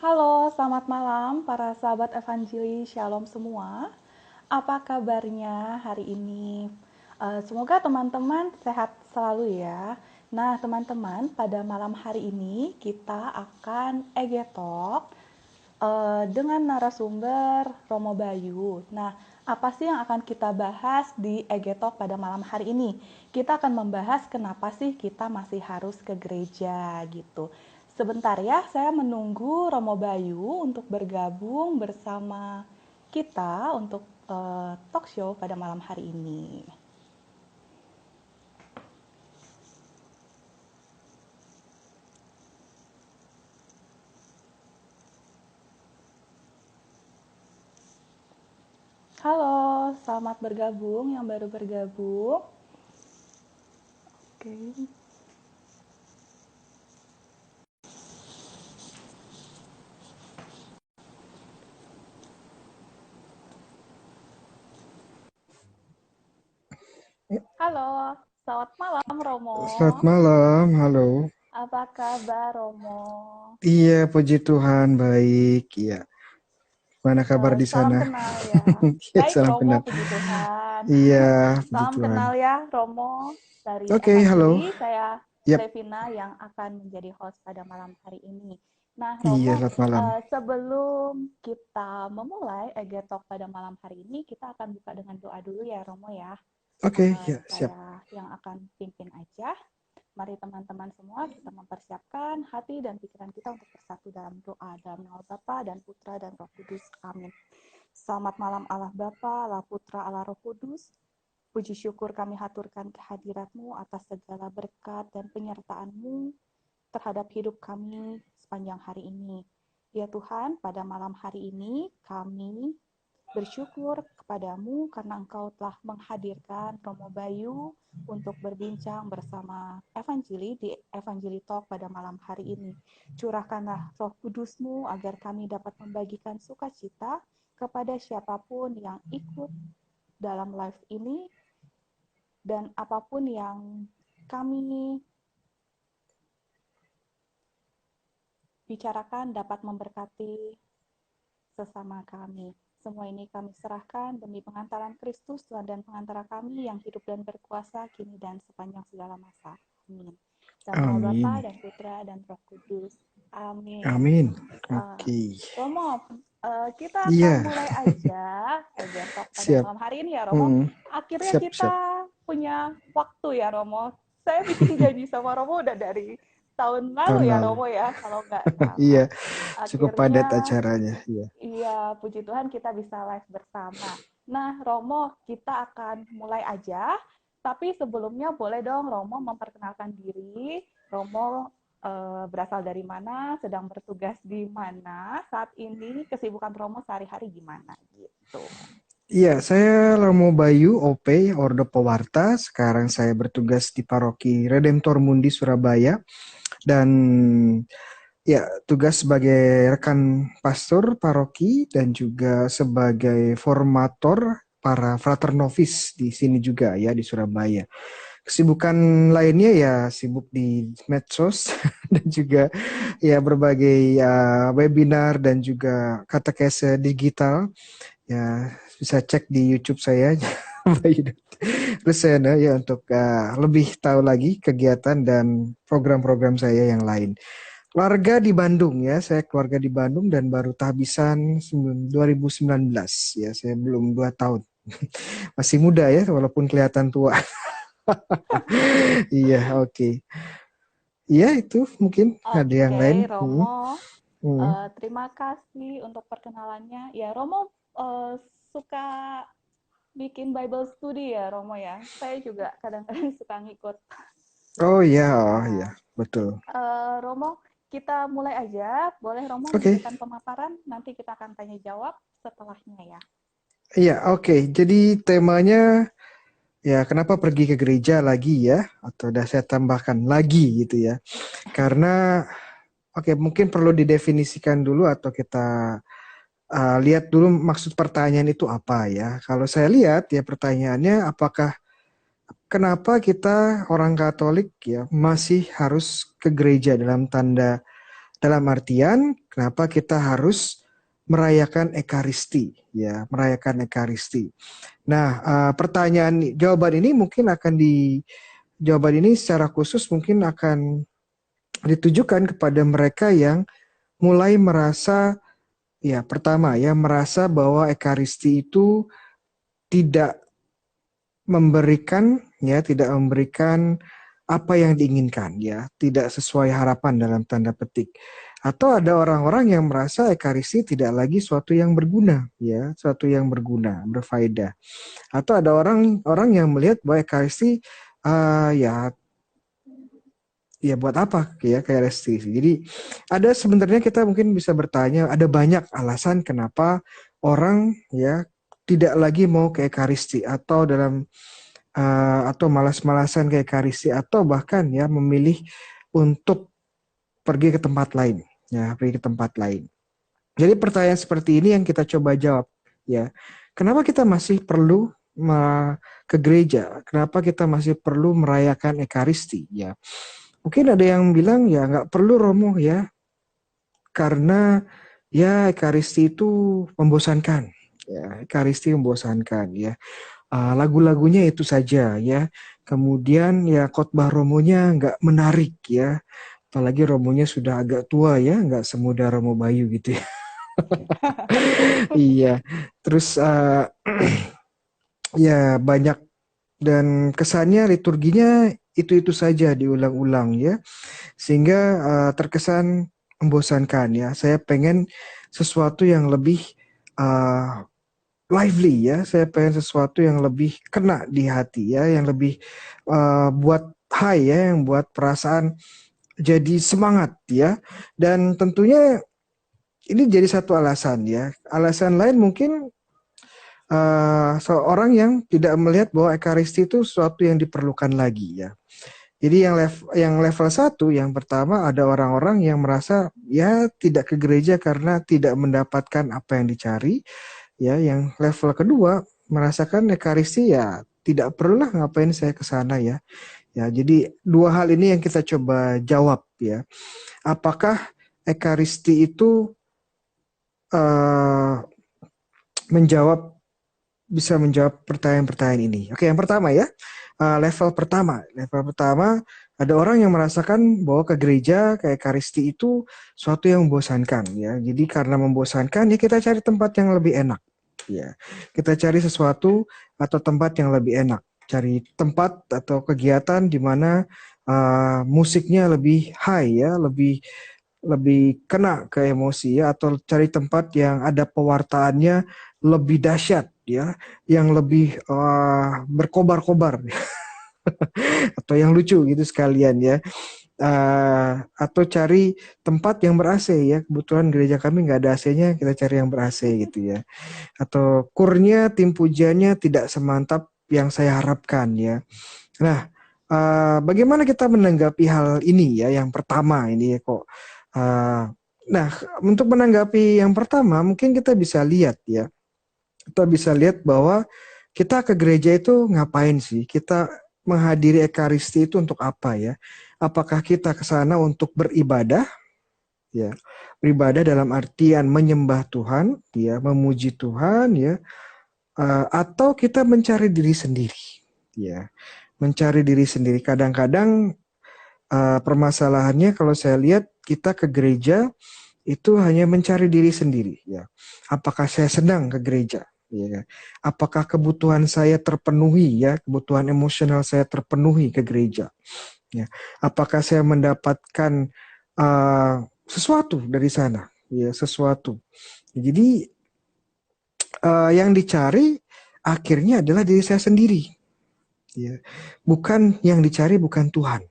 Halo, selamat malam para sahabat Evangeli Shalom semua. Apa kabarnya hari ini? Semoga teman-teman sehat selalu ya. Nah, teman-teman, pada malam hari ini kita akan EG Talk dengan narasumber Romo Bayu. Nah, apa sih yang akan kita bahas di EG Talk pada malam hari ini? Kita akan membahas kenapa sih kita masih harus ke gereja gitu. Sebentar ya, saya menunggu Romo Bayu untuk bergabung bersama kita untuk talk show pada malam hari ini. Halo, selamat bergabung yang baru bergabung. Oke. Halo, selamat malam Romo. Selamat malam, halo. Apa kabar Romo? Iya, puji Tuhan, baik. Iya, mana kabar di Salam sana? kenal ya. Iya, Baik salam Romo, kenal. puji Tuhan. Iya, puji Salam Tuhan. kenal ya Romo dari Oke, halo. Evangeli. Saya Yap, Levina yang akan menjadi host pada malam hari ini. Nah iya, Romo, selamat malam. sebelum kita memulai EG Talk pada malam hari ini, kita akan buka dengan doa dulu ya Romo ya. Oke, ya, siap. Saya yang akan pimpin aja. Mari teman-teman semua kita mempersiapkan hati dan pikiran kita untuk bersatu dalam doa dalam nama Bapa dan Putra dan Roh Kudus. Amin. Selamat malam Allah Bapa, Allah Putra, Allah Roh Kudus. Puji syukur kami haturkan kehadirat-Mu atas segala berkat dan penyertaan-Mu terhadap hidup kami sepanjang hari ini. Ya Tuhan, pada malam hari ini kami bersyukur kepadamu karena Engkau telah menghadirkan Romo Bayu untuk berbincang bersama Evangeli di Evangeli Talk pada malam hari ini. Curahkanlah Roh Kudus-Mu agar kami dapat membagikan sukacita kepada siapapun yang ikut dalam live ini dan apapun yang kami bicarakan dapat memberkati sesama kami. Semua ini kami serahkan demi pengantaran Kristus, Tuhan dan pengantara kami yang hidup dan berkuasa kini dan sepanjang segala masa. Amin. Dalam nama Bapa Amin. dan Putra dan Roh Kudus. Amin. Amin. Uh, Oke. Romo, kita akan Iya, mulai aja Talk pada siap. malam hari ini ya Romo. Akhirnya Siap, siap. kita punya waktu ya Romo. Saya bikin janji sama Romo udah dari tahun Tahun lalu ya lalu. Romo ya, kalau nggak salah. Iya, cukup padat Akhirnya acaranya. Iya. iya, puji Tuhan kita bisa live bersama. Nah, Romo, kita akan mulai aja. Tapi sebelumnya boleh dong Romo memperkenalkan diri. Romo berasal dari mana, sedang bertugas di mana saat ini, kesibukan Romo sehari-hari gimana gitu. Iya, saya Romo Bayu, OP, Ordo Pewarta. Sekarang saya bertugas di Paroki Redemptor Mundi, Surabaya. Dan ya, tugas sebagai rekan pastor paroki dan juga sebagai formator para frater novis di sini juga ya di Surabaya. Kesibukan lainnya ya sibuk di medsos dan juga ya berbagai webinar dan juga katekese digital. Ya, bisa cek di YouTube saya Bayu Rusena ya untuk lebih tahu lagi kegiatan dan program-program saya yang lain. Keluarga di Bandung ya, saya keluarga di Bandung dan baru tabisan 2019 ya, saya belum 2 tahun. Masih muda ya, walaupun kelihatan tua. Iya, oke. Iya, itu mungkin ada yang lain. Oke, Romo. Hmm. Terima kasih untuk perkenalannya. Ya, Romo suka bikin Bible study ya, Romo ya. Saya juga kadang-kadang suka ngikut. Oh ya, Nah, betul. Romo, kita mulai aja. Boleh Romo Oke. memberikan pemaparan? Nanti kita akan tanya jawab setelahnya ya. Iya, oke. Jadi temanya ya kenapa pergi ke gereja lagi ya? Atau udah saya tambahkan lagi gitu ya. Karena oke, mungkin perlu didefinisikan dulu atau kita lihat dulu maksud pertanyaan itu apa ya. Kalau saya lihat ya pertanyaannya apakah kenapa kita orang Katolik ya masih harus ke gereja dalam tanda Dalam artian, kenapa kita harus merayakan Ekaristi, ya, merayakan Ekaristi. Nah, jawaban ini mungkin jawaban ini secara khusus mungkin akan ditujukan kepada mereka yang mulai merasa, ya, pertama ya, merasa bahwa Ekaristi itu tidak tidak memberikan apa yang diinginkan, ya, tidak sesuai harapan dalam tanda petik. Atau ada orang-orang yang merasa Ekaristi tidak lagi suatu yang berguna, ya, suatu yang berguna, berfaedah. Atau ada orang-orang yang melihat bahwa Ekaristi, ya, ya buat apa ya kayak restriksi. Jadi ada sebenarnya kita mungkin bisa bertanya, ada banyak alasan kenapa orang ya tidak lagi mau ke Ekaristi atau atau malas-malasan ke Ekaristi atau bahkan ya memilih untuk pergi ke tempat lain, ya pergi ke tempat lain. Jadi pertanyaan seperti ini yang kita coba jawab, ya. Kenapa kita masih perlu ke gereja? Kenapa kita masih perlu merayakan Ekaristi? Ya, mungkin ada yang bilang ya nggak perlu Romo ya, karena ya Ekaristi itu membosankan. Ya, Ekaristi membosankan ya. Lagu-lagunya itu saja ya. Kemudian ya khotbah Romonya nggak menarik ya. Apalagi Romonya sudah agak tua ya, nggak semuda Romo Bayu gitu ya. Iya. Terus ya banyak dan kesannya liturginya itu-itu saja diulang-ulang ya. Sehingga terkesan membosankan ya. Saya pengen sesuatu yang lebih uh, lively ya. Saya pengen sesuatu yang lebih kena di hati ya, yang lebih buat high ya, yang buat perasaan jadi semangat ya. Dan tentunya ini jadi satu alasan ya. Alasan lain mungkin seorang yang tidak melihat bahwa Ekaristi itu sesuatu yang diperlukan lagi ya. Jadi yang level satu, yang pertama ada orang-orang yang merasa ya tidak ke gereja karena tidak mendapatkan apa yang dicari. Ya, yang level kedua merasakan Ekaristi ya tidak perlulah ngapain saya ke sana ya. Ya, jadi dua hal ini yang kita coba jawab ya. Apakah Ekaristi itu uh, menjawab bisa menjawab pertanyaan-pertanyaan ini? Oke, yang pertama ya. Level pertama ada orang yang merasakan bahwa ke gereja kayak Ekaristi itu suatu yang membosankan ya. Jadi karena membosankan ya kita cari tempat yang lebih enak. Ya, kita cari sesuatu atau tempat yang lebih enak. Cari tempat atau kegiatan di mana musiknya lebih high ya, lebih lebih kena ke emosi ya, atau cari tempat yang ada pewartaannya lebih dahsyat ya, yang lebih berkobar-kobar atau yang lucu gitu sekalian ya. Atau cari tempat yang ber-AC ya. Kebetulan gereja kami nggak ada AC-nya, kita cari yang ber-AC gitu ya. Atau kurnya tim pujiannya tidak semantap yang saya harapkan ya. Nah, bagaimana kita menanggapi hal ini ya? Yang pertama ini ya kok. Uh, nah, untuk menanggapi yang pertama, mungkin kita bisa lihat ya. Kita bisa lihat bahwa kita ke gereja itu ngapain sih? Kita menghadiri Ekaristi itu untuk apa ya? Apakah kita ke sana untuk beribadah? Ya, beribadah dalam artian menyembah Tuhan, ya, memuji Tuhan, ya, atau kita mencari diri sendiri, ya, mencari diri sendiri. Kadang-kadang permasalahannya kalau saya lihat kita ke gereja itu hanya mencari diri sendiri, ya. Apakah saya senang ke gereja? Ya. Apakah kebutuhan saya terpenuhi ya, kebutuhan emosional saya terpenuhi ke gereja? Ya. Apakah saya mendapatkan sesuatu dari sana? Ya, sesuatu. Jadi yang dicari akhirnya adalah diri saya sendiri. Ya. Bukan yang dicari bukan Tuhan.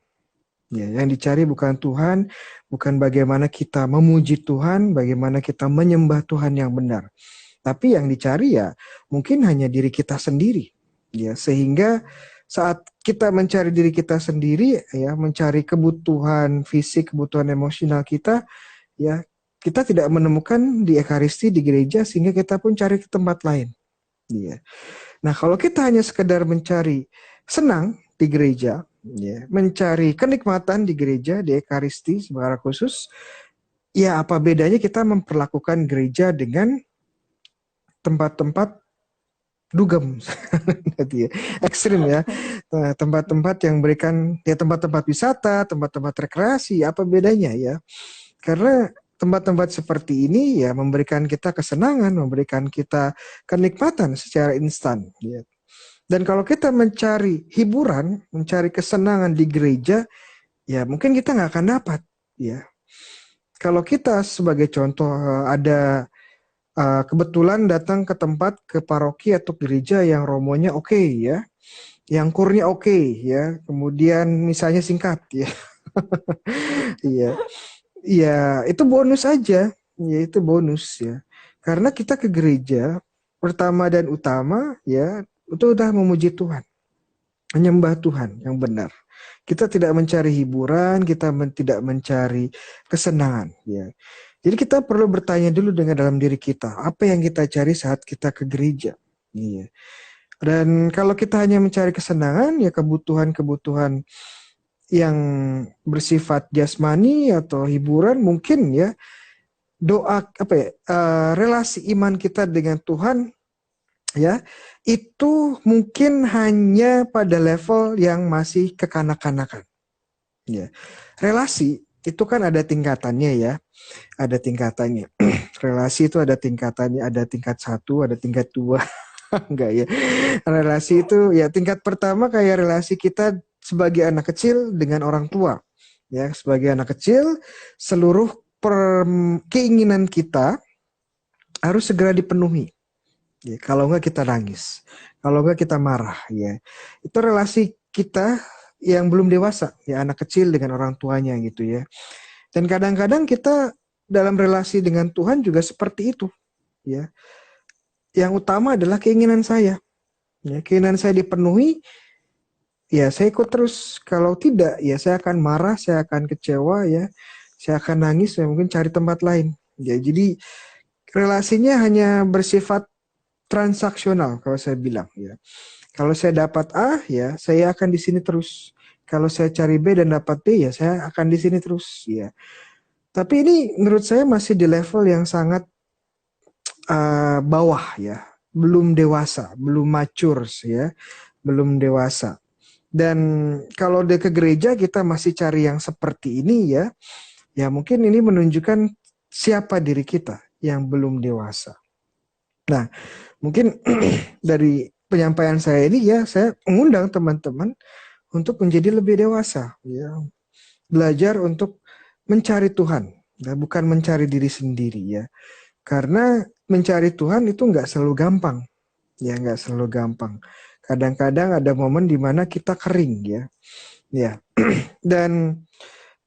Ya, yang dicari bukan Tuhan, bukan bagaimana kita memuji Tuhan, bagaimana kita menyembah Tuhan yang benar. Tapi yang dicari ya mungkin hanya diri kita sendiri. Ya, sehingga saat kita mencari diri kita sendiri, ya, mencari kebutuhan fisik, kebutuhan emosional kita, ya, kita tidak menemukan di Ekaristi di gereja sehingga kita pun cari ke tempat lain. Ya. Nah, kalau kita hanya sekedar mencari senang di gereja, ya, mencari kenikmatan di gereja, di Ekaristi secara khusus, ya apa bedanya kita memperlakukan gereja dengan tempat-tempat dugem, gitu ya, ekstrim ya. Nah, tempat-tempat yang berikan ya tempat-tempat wisata, tempat-tempat rekreasi, apa bedanya ya? Karena tempat-tempat seperti ini ya memberikan kita kesenangan, memberikan kita kenikmatan secara instan. Ya. Dan kalau kita mencari hiburan, mencari kesenangan di gereja, ya mungkin kita nggak akan dapat. Ya, kalau kita sebagai contoh ada kebetulan datang ke tempat ke paroki atau gereja yang romonya oke ya, yang kurnya oke ya, kemudian misalnya singkat ya, iya. Iya, itu bonus aja. Ya, itu bonus ya. Karena kita ke gereja pertama dan utama ya, itu udah memuji Tuhan, menyembah Tuhan yang benar. Kita tidak mencari hiburan, kita tidak mencari kesenangan ya. Jadi kita perlu bertanya dulu dengan dalam diri kita, apa yang kita cari saat kita ke gereja. Iya. Dan kalau kita hanya mencari kesenangan, ya kebutuhan-kebutuhan yang bersifat jasmani atau hiburan mungkin ya, doa apa ya, relasi iman kita dengan Tuhan ya itu mungkin hanya pada level yang masih kekanak-kanakan ya. Relasi itu kan ada tingkatannya ya, ada tingkatannya. Relasi itu ada tingkatannya, ada tingkat 1, ada tingkat 2. Enggak ya. Relasi itu ya tingkat pertama kayak relasi kita sebagai anak kecil dengan orang tua. Ya, sebagai anak kecil seluruh keinginan kita harus segera dipenuhi. Ya, kalau enggak kita nangis, kalau enggak kita marah. Ya, itu relasi kita yang belum dewasa, ya anak kecil dengan orang tuanya gitu ya. Dan kadang-kadang kita dalam relasi dengan Tuhan juga seperti itu. Ya, yang utama adalah keinginan saya. Ya, keinginan saya dipenuhi, ya saya ikut terus. Kalau tidak, ya saya akan marah, saya akan kecewa, ya saya akan nangis, saya mungkin cari tempat lain. Ya, jadi relasinya hanya bersifat transaksional kalau saya bilang. Ya, kalau saya dapat A, ya saya akan di sini terus. Kalau saya cari B dan dapat B, ya saya akan di sini terus. Ya, tapi ini menurut saya masih di level yang sangat bawah ya, belum dewasa, belum mature ya, belum dewasa. Dan kalau dia ke gereja kita masih cari yang seperti ini ya, ya mungkin ini menunjukkan siapa diri kita yang belum dewasa. Nah, mungkin dari penyampaian saya ini ya, saya mengundang teman-teman untuk menjadi lebih dewasa, ya, belajar untuk mencari Tuhan, ya, bukan mencari diri sendiri ya. Karena mencari Tuhan itu nggak selalu gampang, ya nggak selalu gampang. Kadang-kadang ada momen di mana kita kering ya, ya. Dan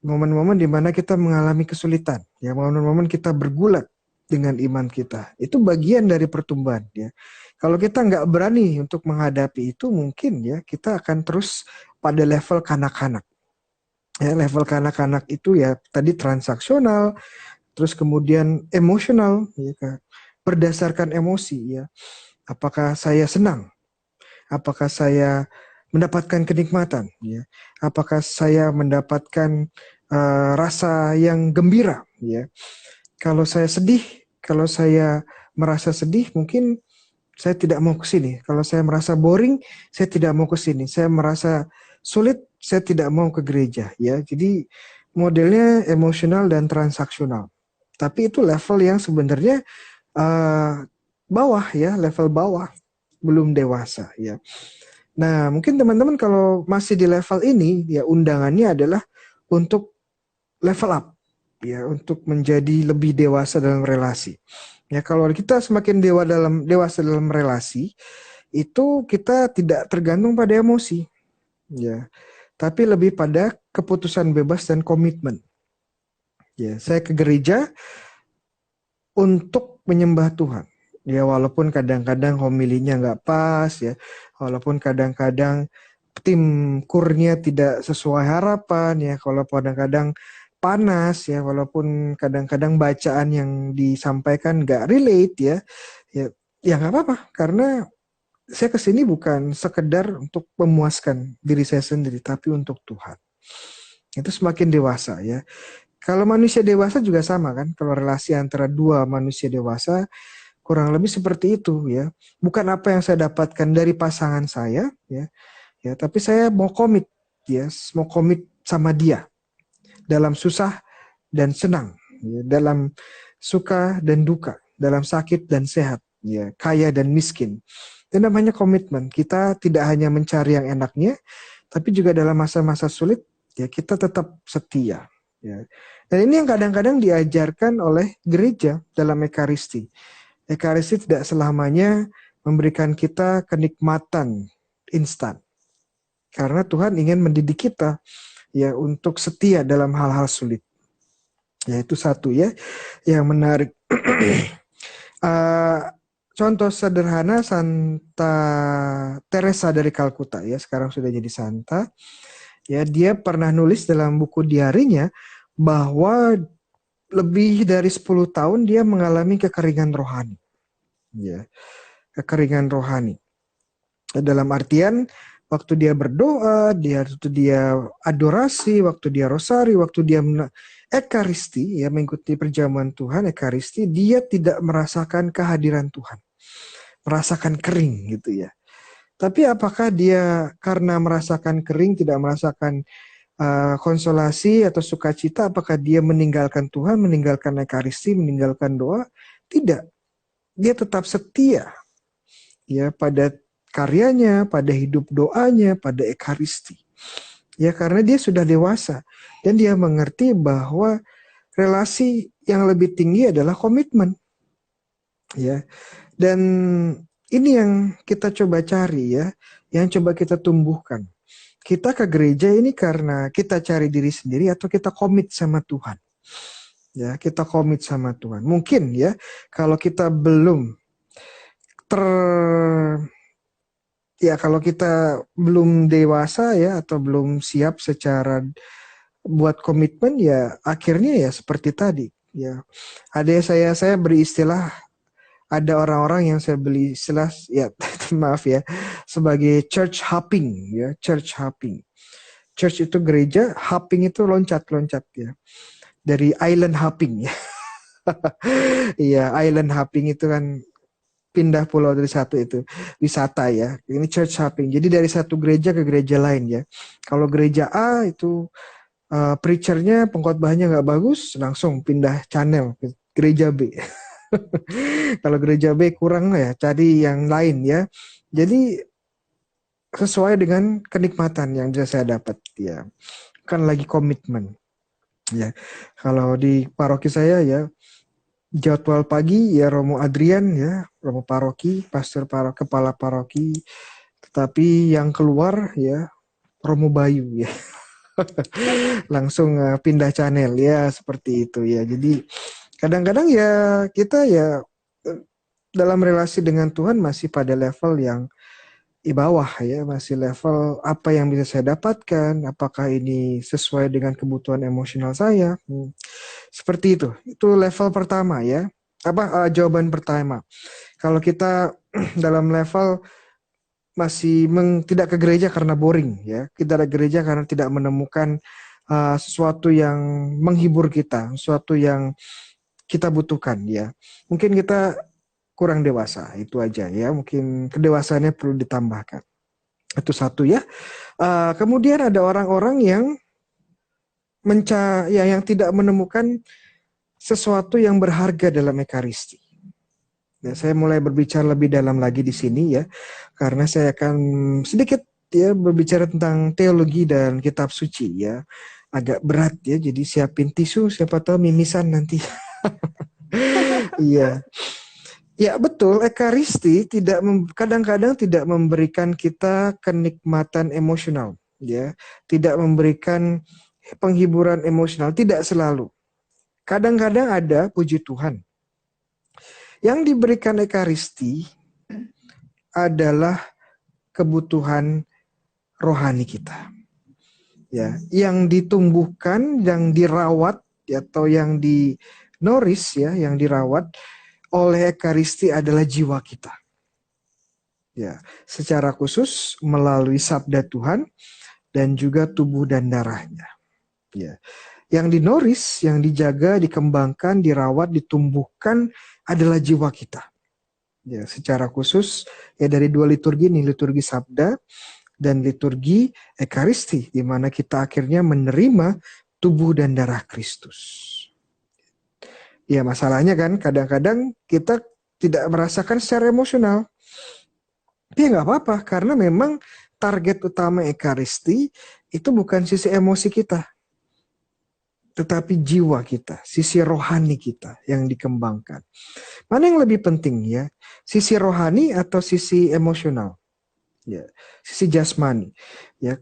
momen-momen di mana kita mengalami kesulitan, ya momen-momen kita bergulat dengan iman kita. Itu bagian dari pertumbuhan ya. Kalau kita nggak berani untuk menghadapi itu, mungkin ya kita akan terus pada level kanak-kanak. Ya, level kanak-kanak itu ya tadi transaksional, terus kemudian emosional, ya, berdasarkan emosi ya. Apakah saya senang? Apakah saya mendapatkan kenikmatan? Ya. Apakah saya mendapatkan rasa yang gembira? Ya. Kalau saya sedih, kalau saya merasa sedih, mungkin saya tidak mau ke sini. Kalau saya merasa boring, saya tidak mau ke sini. Saya merasa sulit, saya tidak mau ke gereja. Ya, jadi modelnya emosional dan transaksional. Tapi itu level yang sebenarnya bawah ya, level bawah, belum dewasa ya. Nah, mungkin teman-teman kalau masih di level ini, ya undangannya adalah untuk level up, ya, untuk menjadi lebih dewasa dalam relasi. Ya, kalau kita semakin dewasa dalam relasi, itu kita tidak tergantung pada emosi, ya, tapi lebih pada keputusan bebas dan komitmen. Ya, saya ke gereja untuk menyembah Tuhan. Ya, walaupun kadang-kadang homilinya nggak pas, ya, walaupun kadang-kadang tim kurnya tidak sesuai harapan, ya, kalau kadang-kadang panas, ya, walaupun kadang-kadang bacaan yang disampaikan nggak relate, ya nggak apa-apa, karena saya kesini bukan sekedar untuk memuaskan diri saya sendiri, tapi untuk Tuhan. Itu semakin dewasa, ya. Kalau manusia dewasa juga sama kan, kalau relasi antara dua manusia dewasa kurang lebih seperti itu ya. Bukan apa yang saya dapatkan dari pasangan saya ya, tapi saya mau komit ya, mau komit sama dia dalam susah dan senang, ya, dalam suka dan duka, dalam sakit dan sehat, ya, kaya dan miskin. Itu namanya komitmen. Kita tidak hanya mencari yang enaknya, tapi juga dalam masa-masa sulit, ya kita tetap setia. Ya. Dan ini yang kadang-kadang diajarkan oleh gereja dalam Ekaristi. Ekaristi tidak selamanya memberikan kita kenikmatan instan. Karena Tuhan ingin mendidik kita ya untuk setia dalam hal-hal sulit. Ya itu satu ya yang menarik. Contoh sederhana Santa Teresa dari Kalkuta ya, sekarang sudah jadi santa. Ya, dia pernah nulis dalam buku diarinya bahwa lebih dari 10 tahun dia mengalami kekeringan rohani. Ya, kekeringan rohani. Dalam artian waktu dia berdoa, waktu dia adorasi, waktu dia rosari, waktu dia Ekaristi, ya mengikuti perjamuan Tuhan, Ekaristi, dia tidak merasakan kehadiran Tuhan. Merasakan kering gitu ya. Tapi apakah dia karena merasakan kering, tidak merasakan konsolasi atau sukacita, apakah dia meninggalkan Tuhan, meninggalkan Ekaristi, meninggalkan doa? Tidak. Dia tetap setia ya pada karyanya, pada hidup doanya, pada Ekaristi. Ya karena dia sudah dewasa dan dia mengerti bahwa relasi yang lebih tinggi adalah komitmen. Ya. Dan ini yang kita coba cari ya, yang coba kita tumbuhkan. Kita ke gereja ini karena kita cari diri sendiri atau kita komit sama Tuhan. Ya, kita komit sama Tuhan. Mungkin ya, kalau kita belum kalau kita belum dewasa ya atau belum siap secara buat komitmen ya akhirnya ya seperti tadi ya. Ada saya beri istilah, ada orang-orang yang saya beli istilah ya maaf ya, sebagai church hopping ya, church hopping. Church itu gereja, hopping itu loncat-loncat ya. Dari island hopping ya. Iya, island hopping itu kan pindah pulau dari satu itu, wisata ya. Ini church hopping. Jadi dari satu gereja ke gereja lain ya. Kalau gereja A itu preachernya, pengkhotbahnya nggak bagus, langsung pindah channel ke gereja B. Kalau gereja B kurang ya, cari yang lain ya. Jadi sesuai dengan kenikmatan yang saya dapat ya. Kan lagi komitmen ya. Kalau di paroki saya ya, jadwal pagi ya Romo Adrian ya, Romo paroki, pastor paroki, kepala paroki. Tetapi yang keluar ya Romo Bayu ya. Langsung pindah channel ya, seperti itu ya. Jadi kadang-kadang ya kita ya dalam relasi dengan Tuhan masih pada level yang di bawah ya, masih level apa yang bisa saya dapatkan, apakah ini sesuai dengan kebutuhan emosional saya. Seperti itu level pertama ya. Jawaban pertama. Kalau kita dalam level masih tidak ke gereja karena boring ya, kita ke gereja karena tidak menemukan sesuatu yang menghibur kita, sesuatu yang kita butuhkan ya. Mungkin kita kurang dewasa, itu aja ya. Mungkin kedewasaannya perlu ditambahkan. Itu satu ya. Kemudian ada orang-orang yang yang tidak menemukan sesuatu yang berharga dalam Ekaristi. Ya, saya mulai berbicara lebih dalam lagi di sini ya, karena saya akan sedikit ya berbicara tentang teologi dan kitab suci ya. Agak berat ya, jadi siapin tisu, siapa tahu mimisan nanti. Iya. Ya betul, Ekaristi kadang-kadang tidak memberikan kita kenikmatan emosional, ya, tidak memberikan penghiburan emosional, tidak selalu. Kadang-kadang ada, puji Tuhan, yang diberikan Ekaristi adalah kebutuhan rohani kita, ya, yang ditumbuhkan, yang dirawat, atau yang dinoris, ya, yang dirawat oleh Ekaristi adalah jiwa kita. Ya, secara khusus melalui sabda Tuhan dan juga tubuh dan darahnya. Ya. yang dinoris, yang dijaga, dikembangkan, dirawat, ditumbuhkan adalah jiwa kita. Ya, secara khusus ya dari dua liturgi nih, liturgi sabda dan liturgi ekaristi, di mana kita akhirnya menerima tubuh dan darah Kristus. Ya, masalahnya kan kadang-kadang kita tidak merasakan secara emosional. Tapi nggak apa-apa, karena memang target utama ekaristi itu bukan sisi emosi kita, tetapi jiwa kita, sisi rohani kita yang dikembangkan. Mana yang lebih penting ya? Sisi rohani atau sisi emosional? Ya, sisi jasmani. Ya,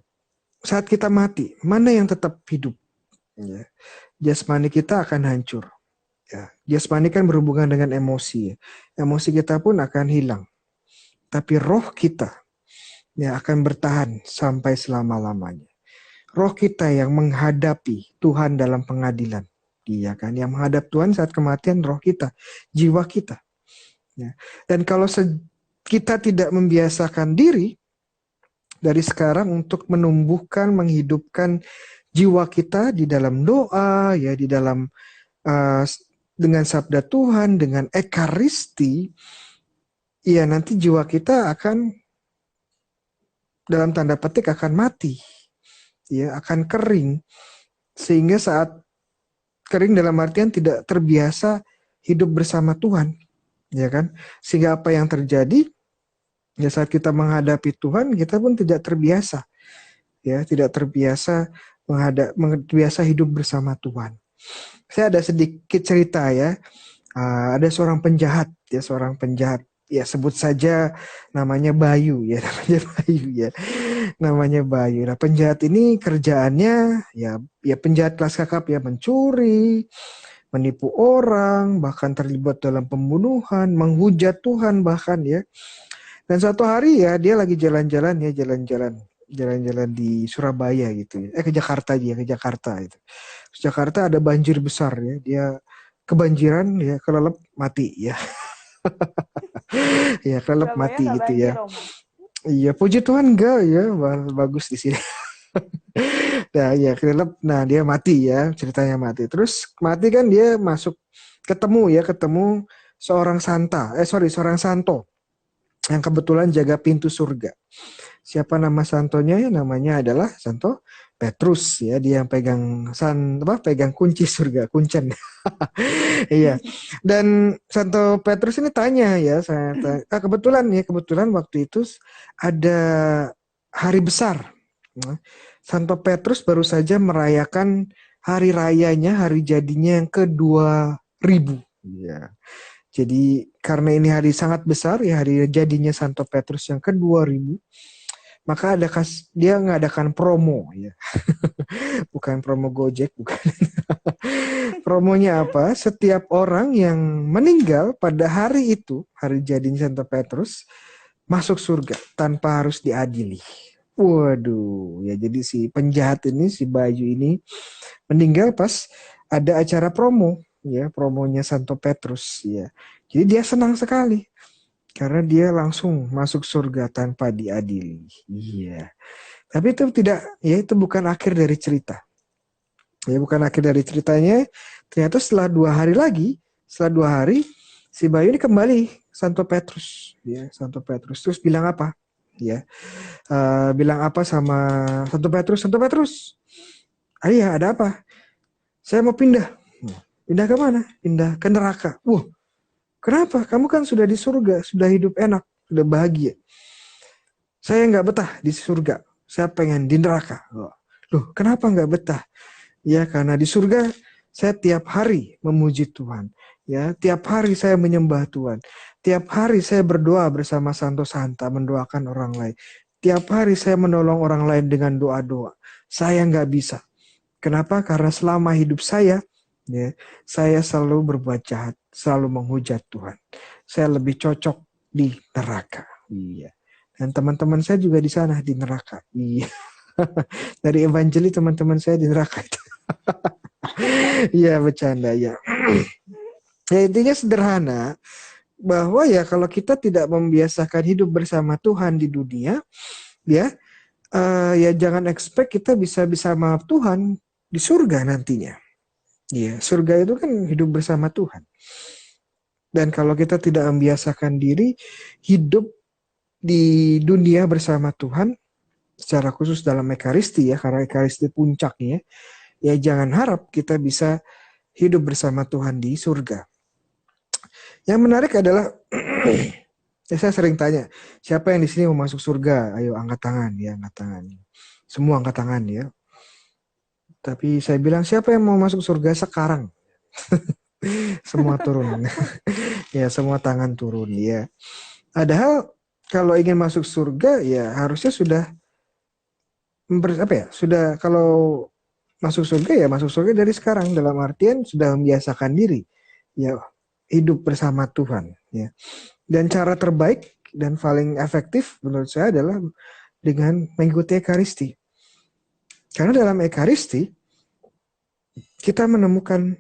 saat kita mati, mana yang tetap hidup? Ya, jasmani kita akan hancur. Ya, jasmani kan berhubungan dengan emosi. Ya. Emosi kita pun akan hilang. Tapi roh kita ya akan bertahan sampai selama-lamanya. Roh kita yang menghadapi Tuhan dalam pengadilan. Iya kan, yang menghadap Tuhan saat kematian roh kita, jiwa kita. Ya. Dan kalau kita tidak membiasakan diri dari sekarang untuk menumbuhkan, menghidupkan jiwa kita di dalam doa, ya di dalam dengan sabda Tuhan, dengan ekaristi, ya nanti jiwa kita akan dalam tanda petik akan mati, ya akan kering, sehingga saat kering dalam artian tidak terbiasa hidup bersama Tuhan, ya kan? Sehingga apa yang terjadi? Ya saat kita menghadapi Tuhan, kita pun tidak terbiasa, ya tidak terbiasa biasa hidup bersama Tuhan. Saya ada sedikit cerita ya. Ada seorang penjahat, ya sebut saja namanya Bayu ya, namanya Bayu. Nah penjahat ini kerjaannya ya penjahat kelas kakap ya, mencuri, menipu orang, bahkan terlibat dalam pembunuhan, menghujat Tuhan bahkan ya. Dan suatu hari ya dia lagi jalan-jalan di Surabaya gitu ya. Ke Jakarta itu. Jakarta ada banjir besar ya. Dia kebanjiran ya, kelelep mati ya. Ya kelelep mati gitu ya. Iya, puji Tuhan enggak ya, bagus di sini. Nah, ya kelelep. Nah, dia mati ya, ceritanya mati. Terus mati kan dia ketemu seorang seorang santo yang kebetulan jaga pintu surga. Siapa nama santonya? Ya, namanya adalah Santo Petrus ya, dia yang pegang kunci surga, kuncen. Iya. Dan Santo Petrus ini tanya ya, kebetulan waktu itu ada hari besar. Santo Petrus baru saja merayakan hari rayanya, hari jadinya yang ke-2000. Ya. Jadi karena ini hari sangat besar ya, hari jadinya Santo Petrus yang ke-2000, maka dia mengadakan promo ya. Bukan promo Gojek, bukan. Promonya apa? Setiap orang yang meninggal pada hari itu, hari jadinya Santo Petrus, masuk surga tanpa harus diadili. Waduh, ya jadi si penjahat ini, si Bayu ini meninggal pas ada acara promo, ya promonya Santo Petrus, ya. Jadi dia senang sekali karena dia langsung masuk surga tanpa diadili. Iya. Tapi itu bukan akhir dari cerita. Ya bukan akhir dari ceritanya. Ternyata setelah 2 hari si Bayu ini kembali Santo Petrus, ya Santo Petrus. Terus bilang apa? Ya, bilang apa sama Santo Petrus? Santo Petrus, ayah ada apa? Saya mau pindah. Pindah ke mana? Pindah ke neraka. Kenapa? Kamu kan sudah di surga, sudah hidup enak, sudah bahagia. Saya nggak betah di surga. Saya pengen di neraka. Loh, kenapa nggak betah? Ya, karena di surga saya tiap hari memuji Tuhan. Ya, tiap hari saya menyembah Tuhan. Tiap hari saya berdoa bersama Santo Santa, mendoakan orang lain. Tiap hari saya menolong orang lain dengan doa-doa. Saya nggak bisa. Kenapa? Karena selama hidup saya, ya, saya selalu berbuat jahat, selalu menghujat Tuhan. Saya lebih cocok di neraka. Iya. Dan teman-teman saya juga di sana di neraka. Iya. Dari evangeli teman-teman saya di neraka itu. Iya, bercanda ya. Ya intinya sederhana, bahwa ya kalau kita tidak membiasakan hidup bersama Tuhan di dunia, ya jangan expect kita bisa bersama Tuhan di surga nantinya. Ya, surga itu kan hidup bersama Tuhan. Dan kalau kita tidak membiasakan diri hidup di dunia bersama Tuhan, secara khusus dalam Ekaristi ya, karena Ekaristi puncaknya, ya jangan harap kita bisa hidup bersama Tuhan di surga. Yang menarik adalah, ya saya sering tanya, siapa yang di sini mau masuk surga? Ayo angkat tangan, ya angkat tangan. Semua angkat tangan ya. Tapi saya bilang, siapa yang mau masuk surga sekarang? Semua turun. Ya, semua tangan turun ya. Padahal kalau ingin masuk surga ya harusnya sudah sudah kalau masuk surga ya masuk surga dari sekarang, dalam artian sudah membiasakan diri ya hidup bersama Tuhan ya. Dan cara terbaik dan paling efektif menurut saya adalah dengan mengikuti Ekaristi. Karena dalam Ekaristi kita menemukan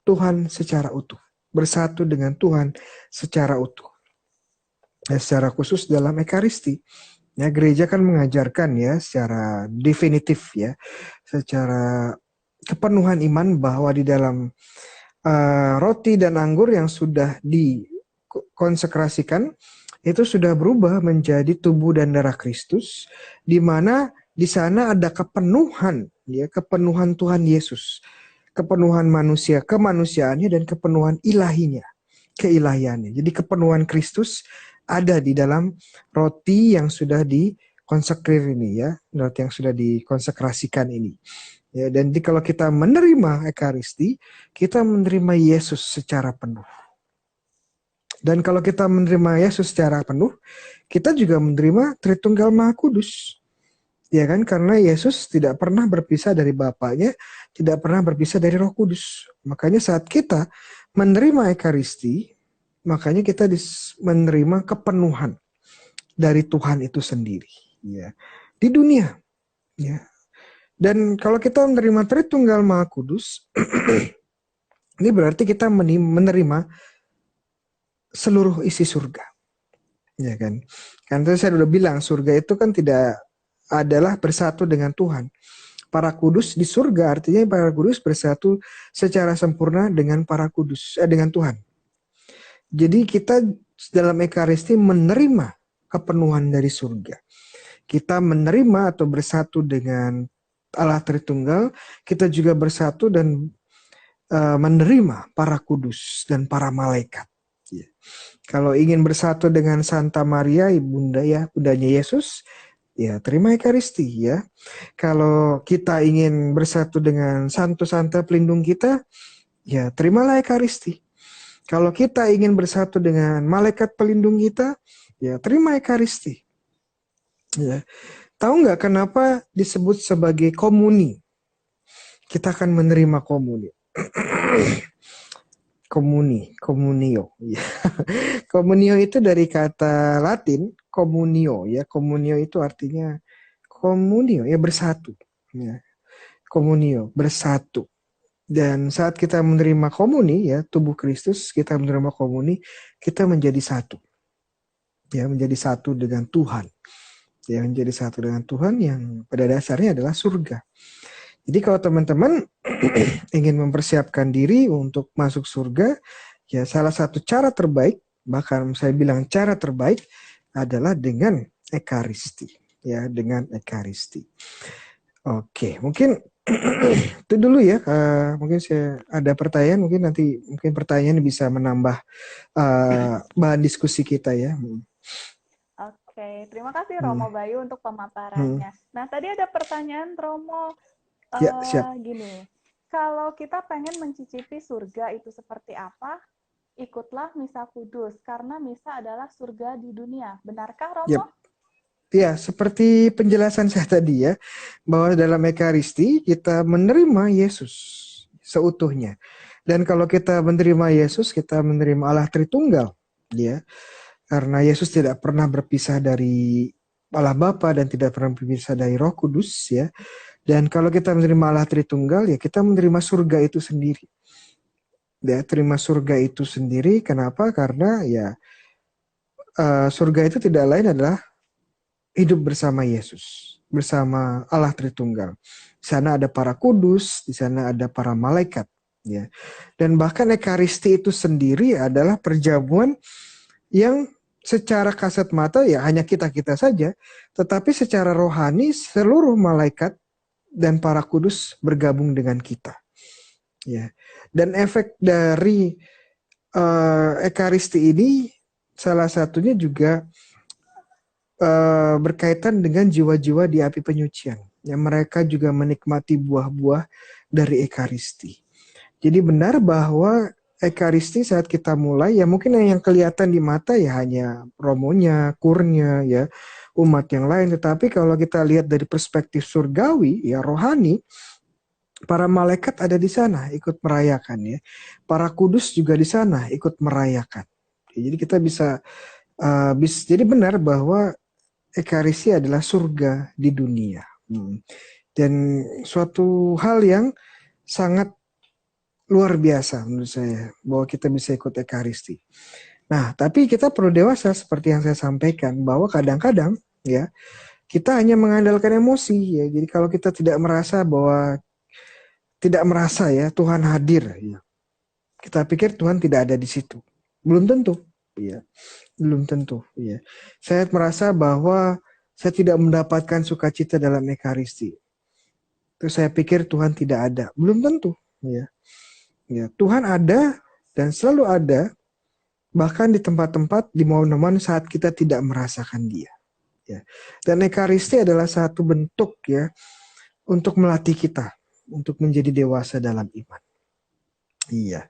Tuhan secara utuh, bersatu dengan Tuhan secara utuh. Ya, secara khusus dalam Ekaristi, ya gereja kan mengajarkan ya secara definitif ya, secara kepenuhan iman bahwa di dalam roti dan anggur yang sudah dikonsekrasikan itu sudah berubah menjadi tubuh dan darah Kristus, di mana di sana ada kepenuhan ya, kepenuhan Tuhan Yesus, kepenuhan manusia, kemanusiaannya dan kepenuhan ilahinya, keilahiannya. Jadi kepenuhan Kristus ada di dalam roti yang sudah dikonsekrir ini ya, roti yang sudah dikonsekrasikan ini. Ya, dan kalau kita menerima Ekaristi, kita menerima Yesus secara penuh. Dan kalau kita menerima Yesus secara penuh, kita juga menerima Tritunggal Maha Kudus. Ya kan, karena Yesus tidak pernah berpisah dari Bapaknya, tidak pernah berpisah dari Roh Kudus. Makanya saat kita menerima Ekaristi, makanya kita menerima kepenuhan dari Tuhan itu sendiri ya di dunia ya. Dan kalau kita menerima Tritunggal Maha Kudus ini berarti kita menerima seluruh isi surga ya kan. Karena saya sudah bilang surga itu kan tidak adalah bersatu dengan Tuhan. Para kudus di surga artinya para kudus bersatu secara sempurna dengan para kudus dengan Tuhan. Jadi kita dalam Ekaristi menerima kepenuhan dari surga. Kita menerima atau bersatu dengan Allah Tritunggal, kita juga bersatu dan menerima para kudus dan para malaikat. Ya. Kalau ingin bersatu dengan Santa Maria, ibunda ya, bundanya Yesus, ya terima Ekaristi ya. Kalau kita ingin bersatu dengan Santo-Santa pelindung kita, ya terimalah Ekaristi. Kalau kita ingin bersatu dengan malaikat pelindung kita, ya terima Ekaristi. Ya. Tahu nggak kenapa disebut sebagai komuni? Kita akan menerima komuni. Komunio. Ya. Komunio itu dari kata Latin komunio ya. Komunio itu artinya komunio ya bersatu. Ya. Komunio bersatu. Dan saat kita menerima komuni ya tubuh Kristus, kita menerima komuni, kita menjadi satu. Ya, menjadi satu dengan Tuhan. Ya, menjadi satu dengan Tuhan yang pada dasarnya adalah surga. Jadi kalau teman-teman ingin mempersiapkan diri untuk masuk surga, ya salah satu cara terbaik, bahkan saya bilang cara terbaik adalah dengan Ekaristi. Ya, dengan Ekaristi. Oke, mungkin itu dulu ya. Mungkin saya ada pertanyaan, mungkin nanti pertanyaan bisa menambah bahan diskusi kita ya. Oke, terima kasih Romo Bayu untuk pemaparannya. Nah, tadi ada pertanyaan Romo. Ya, siap. Gini, kalau kita pengen mencicipi surga itu seperti apa, ikutlah misa kudus, karena misa adalah surga di dunia. Benarkah Romo? Yep. Ya, seperti penjelasan saya tadi ya, bahwa dalam Ekaristi kita menerima Yesus seutuhnya. Dan kalau kita menerima Yesus, kita menerima Allah Tritunggal, ya. Karena Yesus tidak pernah berpisah dari Allah Bapa dan tidak pernah berpisah dari Roh Kudus, ya. Dan kalau kita menerima Allah Tritunggal, ya kita menerima surga itu sendiri. Ya, terima surga itu sendiri. Kenapa? Karena ya surga itu tidak lain adalah hidup bersama Yesus. bersama Allah Tritunggal. Di sana ada para kudus, di sana ada para malaikat, ya. Dan bahkan Ekaristi itu sendiri adalah perjamuan yang secara kasat mata ya hanya kita-kita saja, tetapi secara rohani seluruh malaikat dan para kudus bergabung dengan kita. Ya. Dan efek dari Ekaristi ini salah satunya juga berkaitan dengan jiwa-jiwa di api penyucian. Ya, mereka juga menikmati buah-buah dari Ekaristi. Jadi benar bahwa Ekaristi saat kita mulai, ya mungkin yang kelihatan di mata ya hanya romonya, kurnya, ya umat yang lain. Tetapi kalau kita lihat dari perspektif surgawi, ya rohani, para malaikat ada di sana ikut merayakan ya. Para kudus juga di sana ikut merayakan. Jadi kita jadi benar bahwa Ekaristi adalah surga di dunia. Dan suatu hal yang sangat luar biasa menurut saya bahwa kita bisa ikut Ekaristi. Nah, tapi kita perlu dewasa seperti yang saya sampaikan bahwa kadang-kadang ya kita hanya mengandalkan emosi ya. Jadi kalau kita tidak merasa ya Tuhan hadir ya. Kita pikir Tuhan tidak ada di situ. Belum tentu ya. Belum tentu ya. Saya merasa bahwa saya tidak mendapatkan sukacita dalam Ekaristi. Terus saya pikir Tuhan tidak ada. Belum tentu ya. Ya, Tuhan ada dan selalu ada, bahkan di tempat-tempat di momen-momen saat kita tidak merasakan Dia. Ya. Dan Ekaristi adalah satu bentuk ya untuk melatih kita untuk menjadi dewasa dalam iman. Iya.